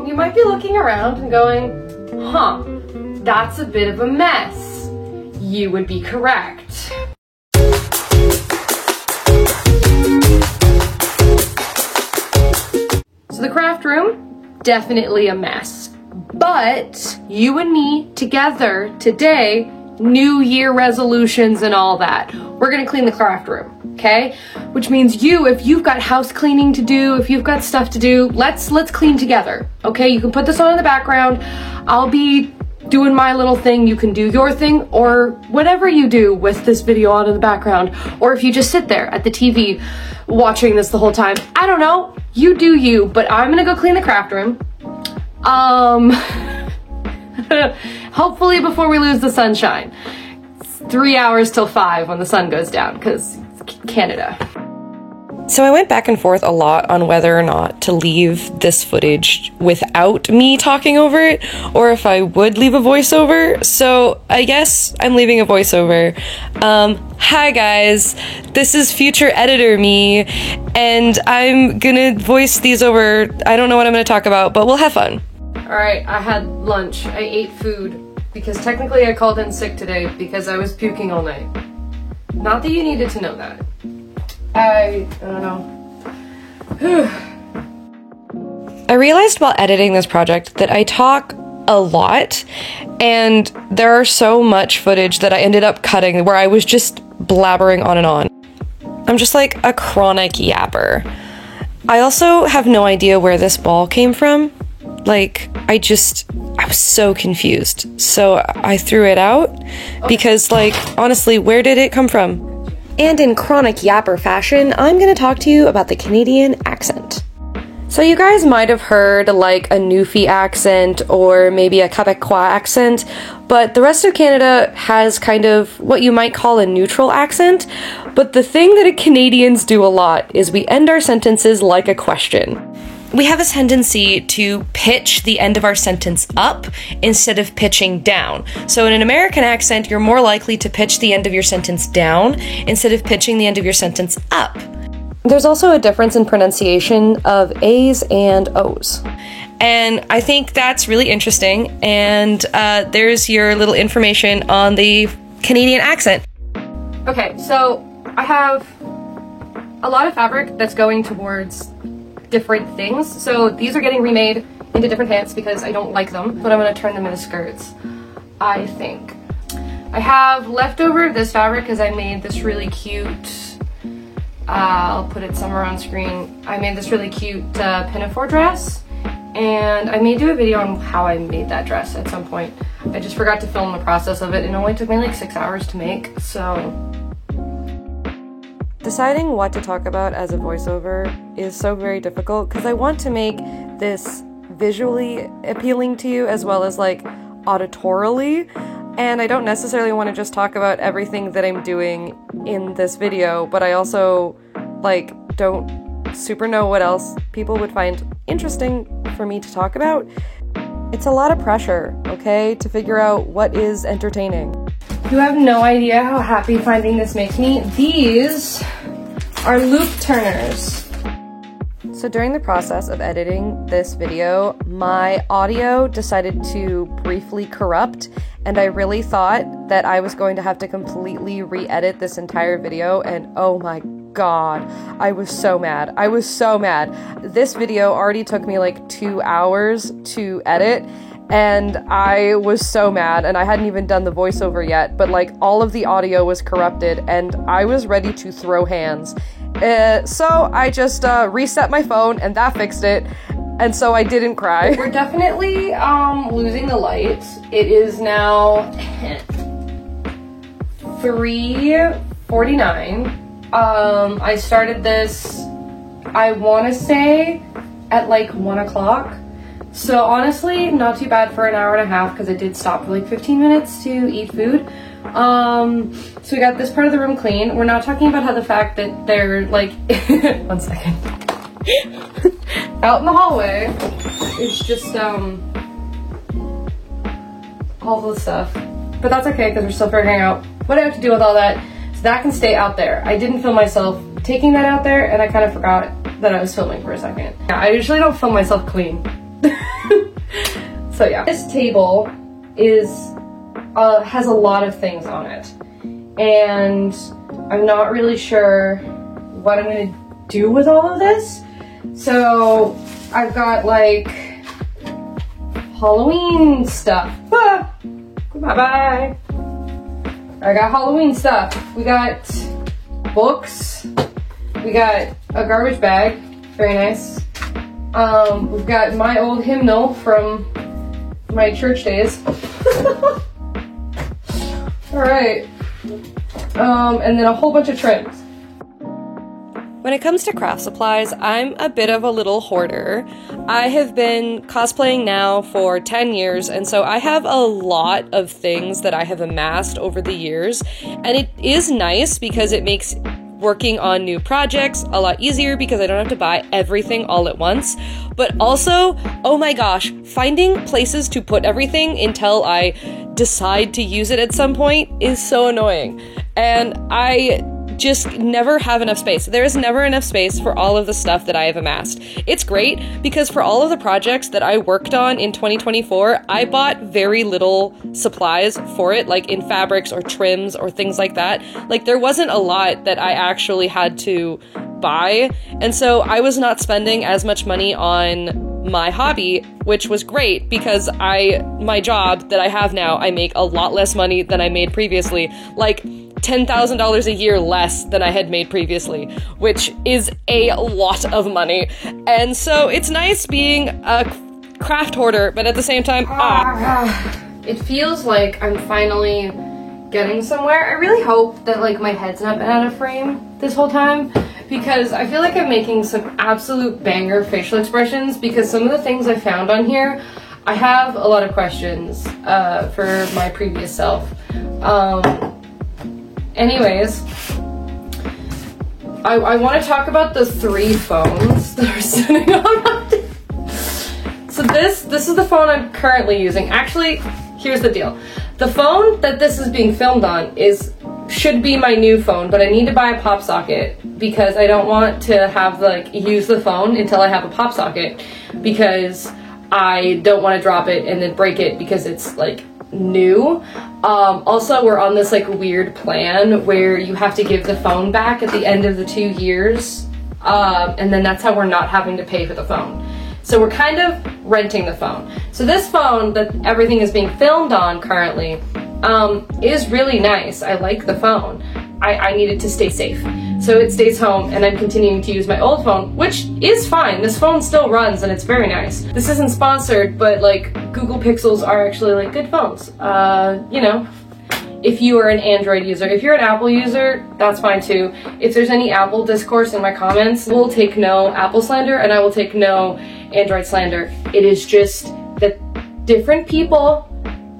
You might be looking around and going, huh, that's a bit of a mess. You would be correct. So the craft room, definitely a mess. But you and me together today, New Year resolutions and all that. We're gonna clean the craft room, okay? Which means if you've got house cleaning to do, if you've got stuff to do, let's clean together, okay? You can put this on in the background. I'll be doing my little thing, you can do your thing, or whatever you do with this video on in the background. Or if you just sit there at the TV watching this the whole time, I don't know, you do you, but I'm gonna go clean the craft room. Hopefully before we lose the sunshine. It's 3 hours till 5 when the sun goes down, because Canada. So I went back and forth a lot on whether or not to leave this footage without me talking over it, or if I would leave a voiceover. So I guess I'm leaving a voiceover. Hi guys, this is future editor me, and I'm gonna voice these over. I don't know what I'm gonna talk about, but we'll have fun. Alright, I had lunch. I ate food, because technically I called in sick today because I was puking all night. Not that you needed to know that. I don't know. I realized while editing this project that I talk a lot, and there are so much footage that I ended up cutting where I was just blabbering on and on. I'm just like a chronic yapper. I also have no idea where this ball came from. Like, I was so confused. So I threw it out because, like, honestly, where did it come from? And in chronic yapper fashion, I'm gonna talk to you about the Canadian accent. So you guys might have heard like a Newfie accent or maybe a Quebecois accent, but the rest of Canada has kind of what you might call a neutral accent. But the thing that Canadians do a lot is we end our sentences like a question. We have a tendency to pitch the end of our sentence up instead of pitching down. So in an American accent, you're more likely to pitch the end of your sentence down instead of pitching the end of your sentence up. There's also a difference in pronunciation of A's and O's. And I think that's really interesting. And there's your little information on the Canadian accent. Okay, so I have a lot of fabric that's going towards different things. So these are getting remade into different pants because I don't like them, but I'm gonna turn them into skirts, I think. I have leftover this fabric because I made this really cute, I'll put it somewhere on screen. I made this really cute pinafore dress, and I may do a video on how I made that dress at some point. I just forgot to film the process of it, and it only took me like 6 hours to make, so. Deciding what to talk about as a voiceover is so very difficult because I want to make this visually appealing to you as well as like auditorily, and I don't necessarily want to just talk about everything that I'm doing in this video, but I also like don't super know what else people would find interesting for me to talk about. It's a lot of pressure, okay, to figure out what is entertaining. You have no idea how happy finding this makes me. These are loop turners. So during the process of editing this video, my audio decided to briefly corrupt, and I really thought that I was going to have to completely re-edit this entire video, and oh my god, I was so mad. I was so mad. This video already took me like 2 hours to edit, and I was so mad, and I hadn't even done the voiceover yet, but like all of the audio was corrupted, and I was ready to throw hands. So I just reset my phone, and that fixed it, and so I didn't cry. We're definitely losing the light. It is now 3:49. I started this, I want to say, at like 1 o'clock. So honestly, not too bad for an hour and a half because I did stop for like 15 minutes to eat food. So we got this part of the room clean. We're not talking about how the fact that they're like, one second. Out in the hallway, it's just, all the stuff. But that's okay because we're still figuring out what I have to do with all that. So that can stay out there. I didn't film myself taking that out there and I kind of forgot that I was filming for a second. Yeah, I usually don't film myself clean. So yeah. This table is, has a lot of things on it. And I'm not really sure what I'm gonna do with all of this. So I've got like Halloween stuff. Ah, bye-bye. I got Halloween stuff. We got books. We got a garbage bag. Very nice. We've got my old hymnal from my church days. Alright. And then a whole bunch of trims. When it comes to craft supplies, I'm a bit of a little hoarder. I have been cosplaying now for 10 years, and so I have a lot of things that I have amassed over the years, and it is nice because it makes working on new projects a lot easier because I don't have to buy everything all at once. But also, oh my gosh, finding places to put everything until I decide to use it at some point is so annoying. And I just never have enough space. There is never enough space for all of the stuff that I have amassed. It's great because for all of the projects that I worked on in 2024, I bought very little supplies for it, like in fabrics or trims or things like that. Like there wasn't a lot that I actually had to buy. And so I was not spending as much money on my hobby, which was great because my job that I have now, I make a lot less money than I made previously. Like $10,000 a year less than I had made previously, which is a lot of money. And so it's nice being a craft hoarder, but at the same time, It feels like I'm finally getting somewhere. I really hope that like my head's not been out of frame this whole time because I feel like I'm making some absolute banger facial expressions because some of the things I found on here, I have a lot of questions for my previous self. Anyways, I want to talk about the 3 phones that are sitting on my desk. So this is the phone I'm currently using. Actually, here's the deal. The phone that this is being filmed on should be my new phone, but I need to buy a pop socket because I don't want to have use the phone until I have a pop socket because I don't want to drop it and then break it because it's new. Also, we're on this weird plan where you have to give the phone back at the end of the 2 years, and then that's how we're not having to pay for the phone. So we're kind of renting the phone. So this phone that everything is being filmed on currently is really nice. I like the phone. I need it to stay safe. So it stays home and I'm continuing to use my old phone, which is fine. This phone still runs and it's very nice. This isn't sponsored, but Google Pixels are actually good phones. You know, if you are an Android user. If you're an Apple user, that's fine too. If there's any Apple discourse in my comments, we'll take no Apple slander and I will take no Android slander. It is just that different people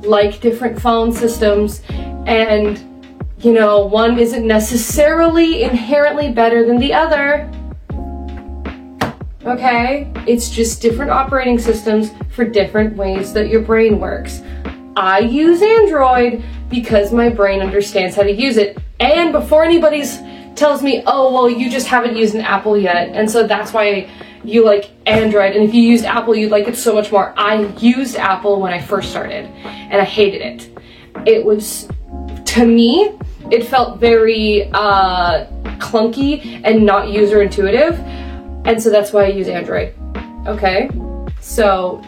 like different phone systems and you know, one isn't necessarily inherently better than the other. Okay? It's just different operating systems for different ways that your brain works. I use Android because my brain understands how to use it. And before anybody tells me, oh, well, you just haven't used an Apple yet, and so that's why you like Android, and if you used Apple, you'd like it so much more. I used Apple when I first started, and I hated it. It was, to me, it felt very clunky and not user intuitive, and so that's why I use Android. Okay, so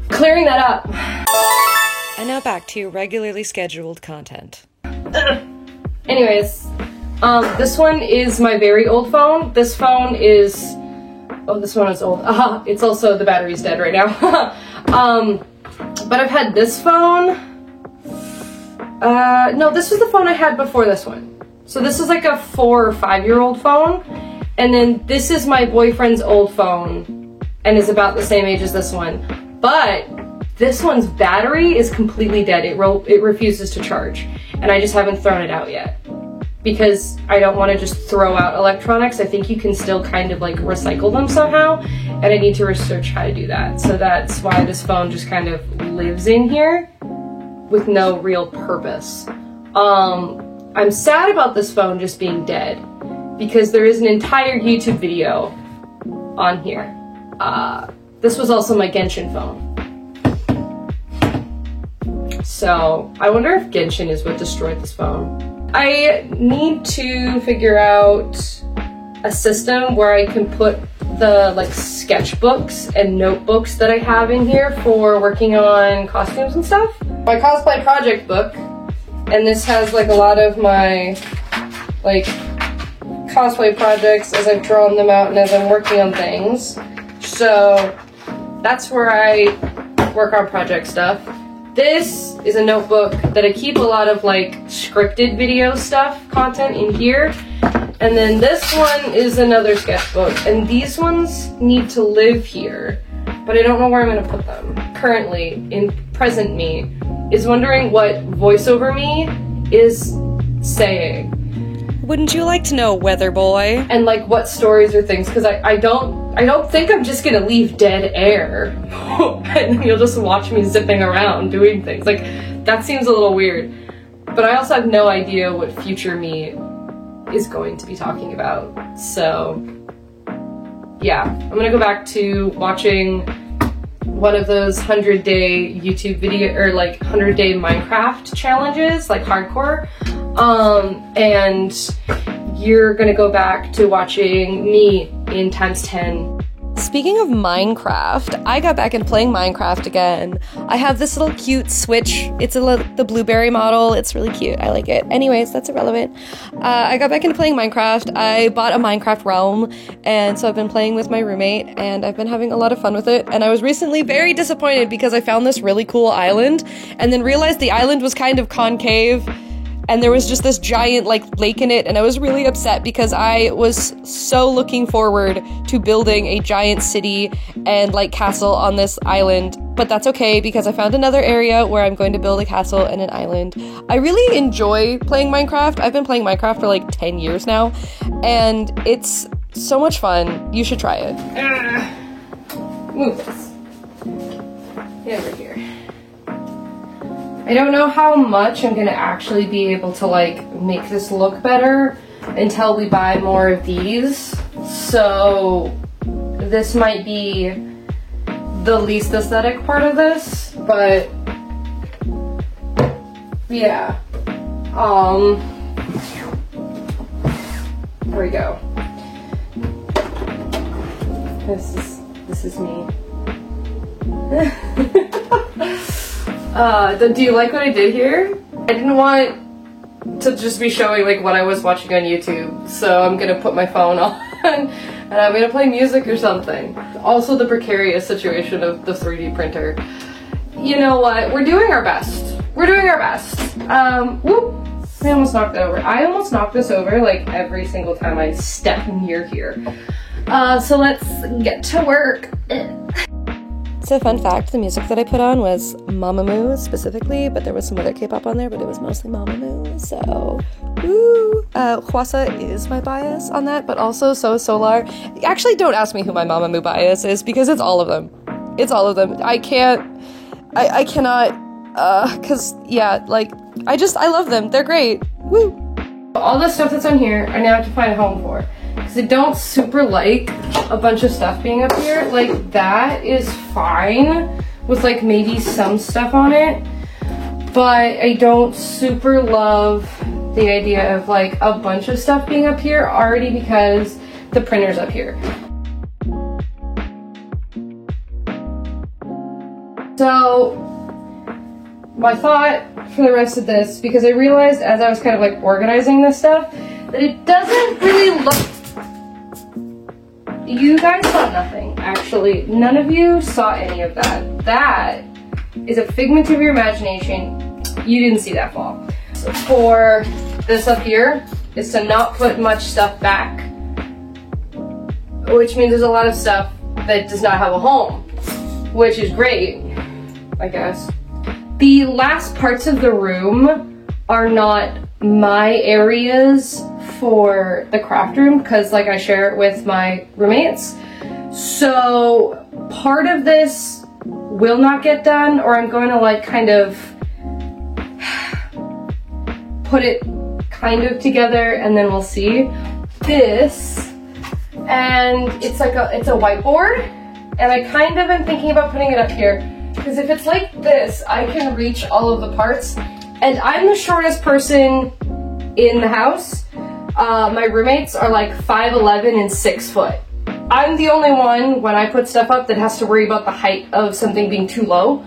clearing that up. And now back to regularly scheduled content. Anyways, this one is my very old phone. This phone is, oh, this one is old. It's also, the battery's dead right now. But I've had this phone. No, this was the phone I had before this one. So this is a 4 or 5 year old phone. And then this is my boyfriend's old phone. and is about the same age as this one. But this one's battery is completely dead. It refuses to charge, and I just haven't thrown it out yet because I don't want to just throw out electronics. I think you can still kind of like recycle them somehow, and I need to research how to do that. So that's why this phone just kind of lives in here with no real purpose. I'm sad about this phone just being dead because there is an entire YouTube video on here. This was also my Genshin phone. So I wonder if Genshin is what destroyed this phone. I need to figure out a system where I can put the like sketchbooks and notebooks that I have in here for working on costumes and stuff. My cosplay project book, and this has like a lot of my like cosplay projects as I've drawn them out and as I'm working on things. So that's where I work on project stuff. This is a notebook that I keep a lot of like scripted video stuff, content in here. And then this one is another sketchbook. And these ones need to live here, but I don't know where I'm gonna put them. Currently, in present me, is wondering what voiceover me is saying. Wouldn't you like to know, Weather Boy? And like what stories or things, because I don't think I'm just gonna leave dead air and you'll just watch me zipping around doing things. Like, that seems a little weird. But I also have no idea what future me is going to be talking about. So, yeah. I'm gonna go back to watching one of those 100-day YouTube video, or like 100-day Minecraft challenges, like hardcore. And you're gonna go back to watching me in ×10. Speaking of Minecraft, I got back into playing Minecraft again. I have this little cute Switch. It's the Blueberry model. It's really cute. I like it. Anyways, that's irrelevant. I got back into playing Minecraft. I bought a Minecraft Realm, and so I've been playing with my roommate, and I've been having a lot of fun with it. And I was recently very disappointed because I found this really cool island, and then realized the island was kind of concave, and there was just this giant like lake in it, and I was really upset because I was so looking forward to building a giant city and like castle on this island. But that's okay because I found another area where I'm going to build a castle and an island. I really enjoy playing Minecraft. I've been playing Minecraft for like 10 years now, and it's so much fun. You should try it. Move this. Get over here. I don't know how much I'm gonna actually be able to like make this look better until we buy more of these. So this might be the least aesthetic part of this, but yeah. There we go. This is me. Do you like what I did here? I didn't want to just be showing like what I was watching on YouTube, so I'm gonna put my phone on and I'm gonna play music or something. Also the precarious situation of the 3D printer. You know what? We're doing our best. We're doing our best. Whoop! I almost knocked it over. I almost knock this over like every single time I step near here. So let's get to work. So fun fact, the music that I put on was Mamamoo specifically, but there was some other K-pop on there, but it was mostly Mamamoo, so woo! Hwasa is my bias on that, but also So Solar. Actually, don't ask me who my Mamamoo bias is, because it's all of them. It's all of them. I cannot, cause yeah, like, I love them. They're great. Woo! All the stuff that's on here, I now have to find a home for. Because I don't super like a bunch of stuff being up here. Like, that is fine with like maybe some stuff on it, but I don't super love the idea of like a bunch of stuff being up here already because the printer's up here. So my thought for the rest of this, because I realized as I was kind of like organizing this stuff that it doesn't really look. You guys saw nothing, actually. None of you saw any of that. That is a figment of your imagination. You didn't see that fall. So for this up here is to not put much stuff back, which means there's a lot of stuff that does not have a home, which is great, I guess. The last parts of the room are not my areas for the craft room because like I share it with my roommates. So part of this will not get done, or I'm going to like kind of put it kind of together and then we'll see. This, and it's a whiteboard, and I kind of am thinking about putting it up here because if it's like this, I can reach all of the parts, and I'm the shortest person in the house. My roommates are like 5'11" and 6 foot. I'm the only one when I put stuff up that has to worry about the height of something being too low.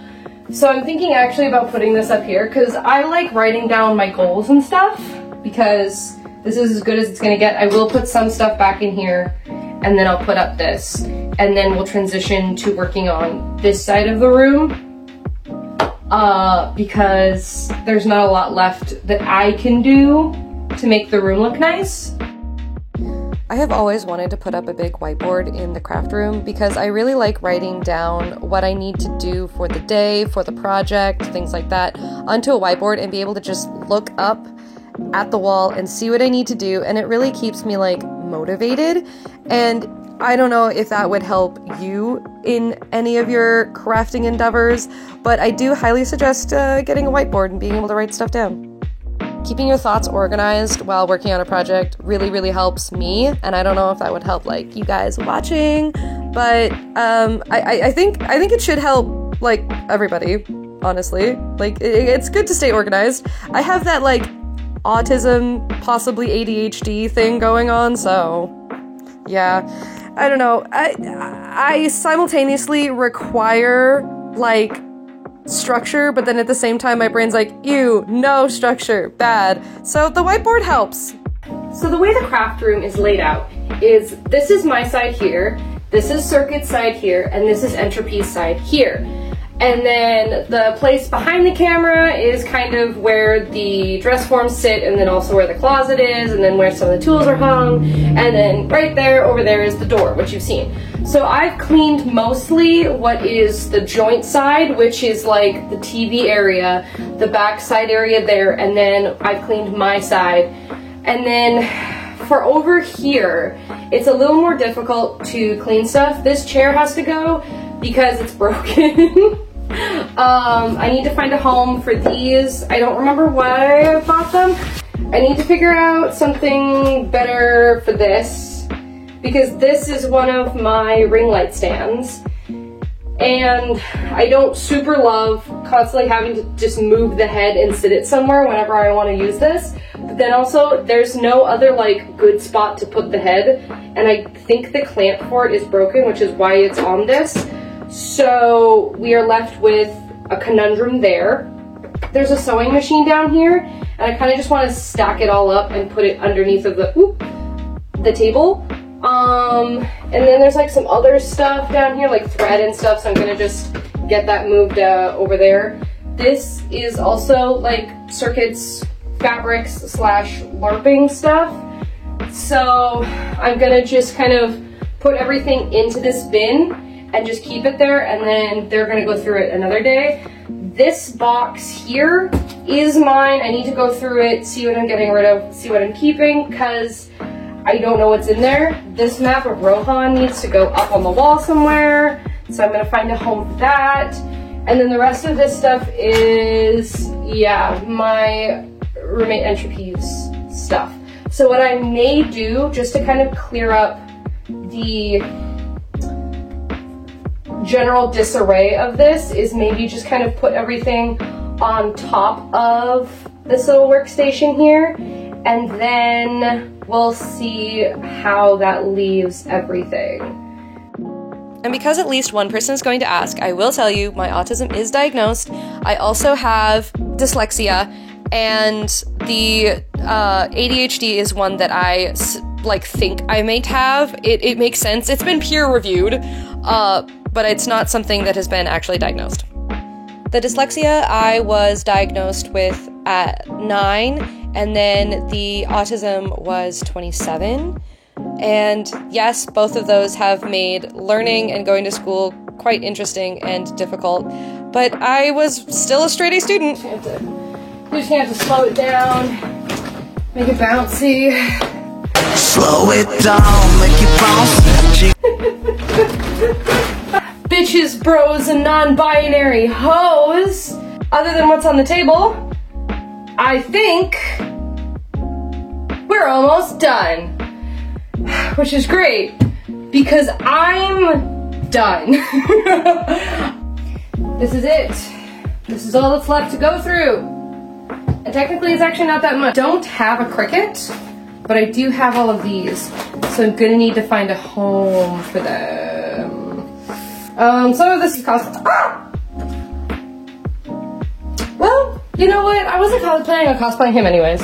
So I'm thinking actually about putting this up here because I like writing down my goals and stuff because this is as good as it's gonna get. I will put some stuff back in here and then I'll put up this, and then we'll transition to working on this side of the room because there's not a lot left that I can do to make the room look nice. I have always wanted to put up a big whiteboard in the craft room because I really like writing down what I need to do for the day, for the project, things like that, onto a whiteboard and be able to just look up at the wall and see what I need to do, and it really keeps me like motivated. And I don't know if that would help you in any of your crafting endeavors, but I do highly suggest getting a whiteboard and being able to write stuff down. Keeping your thoughts organized while working on a project really, really helps me, and I don't know if that would help like you guys watching, but I think it should help like everybody, honestly. Like it's good to stay organized. I have that like autism, possibly ADHD thing going on, so yeah, I don't know. I simultaneously require like structure, but then at the same time my brain's like, ew, no structure, bad. So the whiteboard helps. So the way the craft room is laid out is this is my side here, this is Circuit's side here, and this is Entropy's side here. And then the place behind the camera is kind of where the dress forms sit, and then also where the closet is, and then where some of the tools are hung, and then right there, over there is the door, which you've seen. So I've cleaned mostly what is the joint side, which is like the TV area, the back side area there, and then I've cleaned my side. And then for over here, it's a little more difficult to clean stuff. This chair has to go because it's broken. I need to find a home for these. I don't remember why I bought them. I need to figure out something better for this because this is one of my ring light stands, and I don't super love constantly having to just move the head and sit it somewhere whenever I want to use this. But then also there's no other like good spot to put the head, and I think the clamp for it is broken, which is why it's on this. So we are left with a conundrum there. There's a sewing machine down here, and I kind of just want to stack it all up and put it underneath of the table. And then there's like some other stuff down here, like thread and stuff, so I'm gonna just get that moved over there. This is also like Circuit's fabrics / LARPing stuff. So I'm gonna just kind of put everything into this bin and just keep it there, and then they're gonna go through it another day. This box here is mine. I need to go through it, see what I'm getting rid of, see what I'm keeping, because I don't know what's in there. This map of Rohan needs to go up on the wall somewhere, so I'm gonna find a home for that. And then the rest of this stuff is, yeah, my roommate Entropy's stuff. So what I may do, just to kind of clear up the general disarray of this, is maybe just kind of put everything on top of this little workstation here, and then we'll see how that leaves everything. And because at least one person is going to ask, I will tell you my autism is diagnosed. I also have dyslexia, and the ADHD is one that I think I may have. It makes sense. It's been peer reviewed, but it's not something that has been actually diagnosed. The dyslexia I was diagnosed with at 9, and then the autism was 27. And yes, both of those have made learning and going to school quite interesting and difficult, but I was still a straight A student. You just have to slow it down, make it bouncy. Slow it down, make it bounce. Bitches, bros, and non-binary hoes. Other than what's on the table, I think we're almost done. Which is great, because I'm done. This is it. This is all that's left to go through. And technically it's actually not that much. I don't have a Cricut, but I do have all of these. So I'm gonna need to find a home for them. Some of this costs. Well, you know what? I wasn't planning on cosplaying him anyways.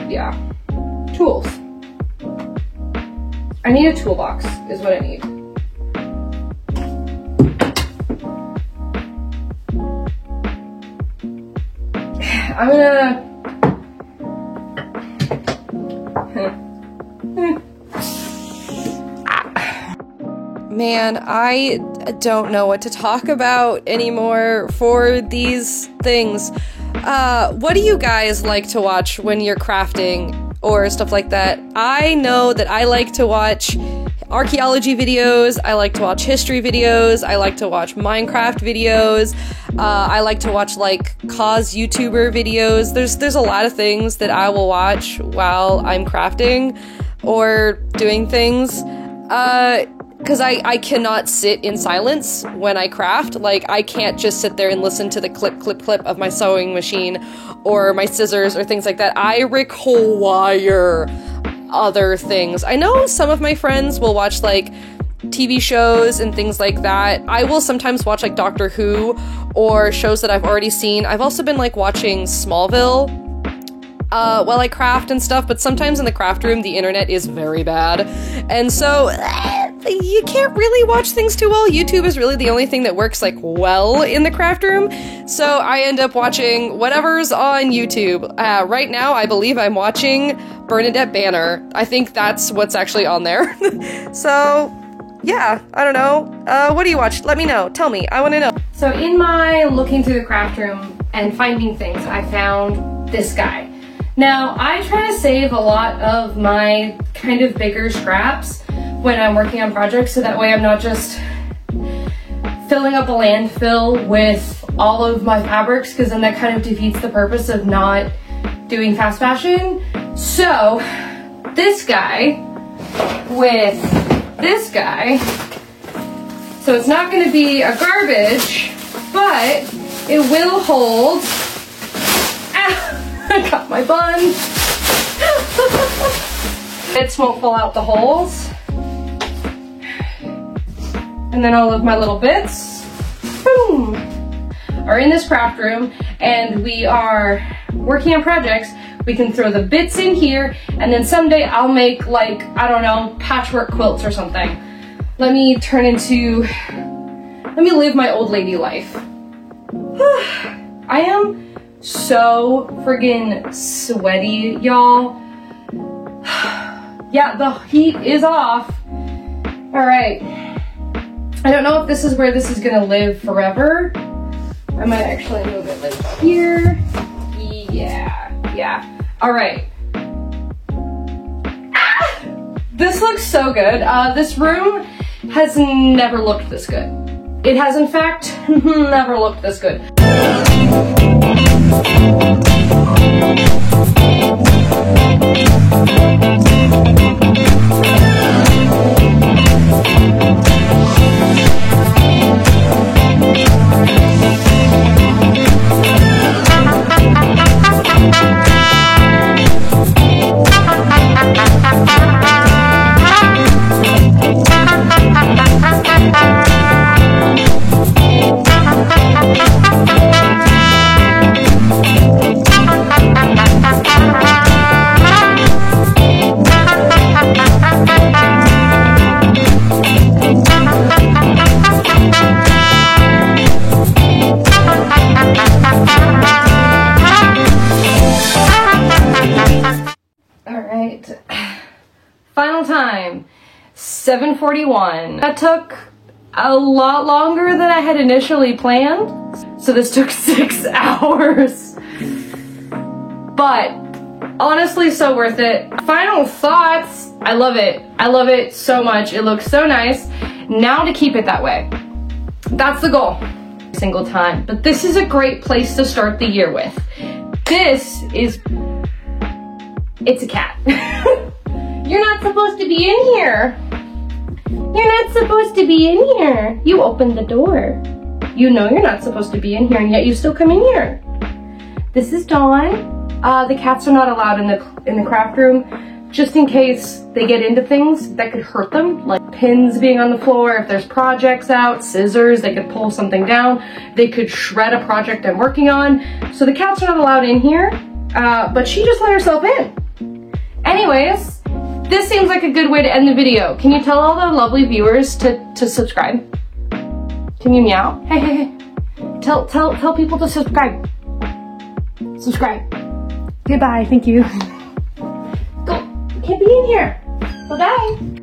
Yeah. Tools. I need a toolbox, is what I need. I'm gonna... Man, I don't know what to talk about anymore for these things. What do you guys like to watch when you're crafting or stuff like that? I know that I like to watch archaeology videos, I like to watch history videos, I like to watch Minecraft videos, I like to watch like cause YouTuber videos. There's a lot of things that I will watch while I'm crafting or doing things. Because I cannot sit in silence when I craft. Like, I can't just sit there and listen to the clip, clip, clip of my sewing machine or my scissors or things like that. I require other things. I know some of my friends will watch, like, TV shows and things like that. I will sometimes watch, like, Doctor Who or shows that I've already seen. I've also been, like, watching Smallville while I craft and stuff, but sometimes in the craft room, the internet is very bad. And so... you can't really watch things too well. YouTube is really the only thing that works, like, well in the craft room. So I end up watching whatever's on YouTube. Right now, I believe I'm watching Bernadette Banner. I think that's what's actually on there. So, yeah, I don't know. What do you watch? Let me know. Tell me. I want to know. So in my looking through the craft room and finding things, I found this guy. Now, I try to save a lot of my kind of bigger scraps when I'm working on projects, so that way I'm not just filling up a landfill with all of my fabrics, because then that kind of defeats the purpose of not doing fast fashion. So this guy with this guy, so it's not going to be a garbage, but it will hold. Ah, I got my bun. Bits won't fall out the holes. And then all of my little bits, boom, are in this craft room, and we are working on projects. We can throw the bits in here, and then someday I'll make, like, I don't know, patchwork quilts or something. Let me live my old lady life. I am so friggin' sweaty, y'all. Yeah, the heat is off. All right. I don't know if this is where this is gonna live forever. I might actually move it like here. Yeah. All right. Ah! This looks so good. This room has never looked this good. It has, in fact, never looked this good. 7:41. That took a lot longer than I had initially planned. So this took 6 hours. But honestly, so worth it. Final thoughts. I love it. I love it so much. It looks so nice. Now to keep it that way. That's the goal. Single time. But this is a great place to start the year with. It's a cat. You're not supposed to be in here. You're not supposed to be in here. You opened the door. You know you're not supposed to be in here, and yet you still come in here. This is Dawn. The cats are not allowed in the craft room, just in case they get into things that could hurt them, like pins being on the floor. If there's projects out, scissors, they could pull something down. They could shred a project I'm working on. So the cats are not allowed in here, but she just let herself in. Anyways, this seems like a good way to end the video. Can you tell all the lovely viewers to subscribe? Can you meow? Hey, hey, hey. Tell people to subscribe. Subscribe. Goodbye, thank you. Go, you can't be in here. Bye-bye.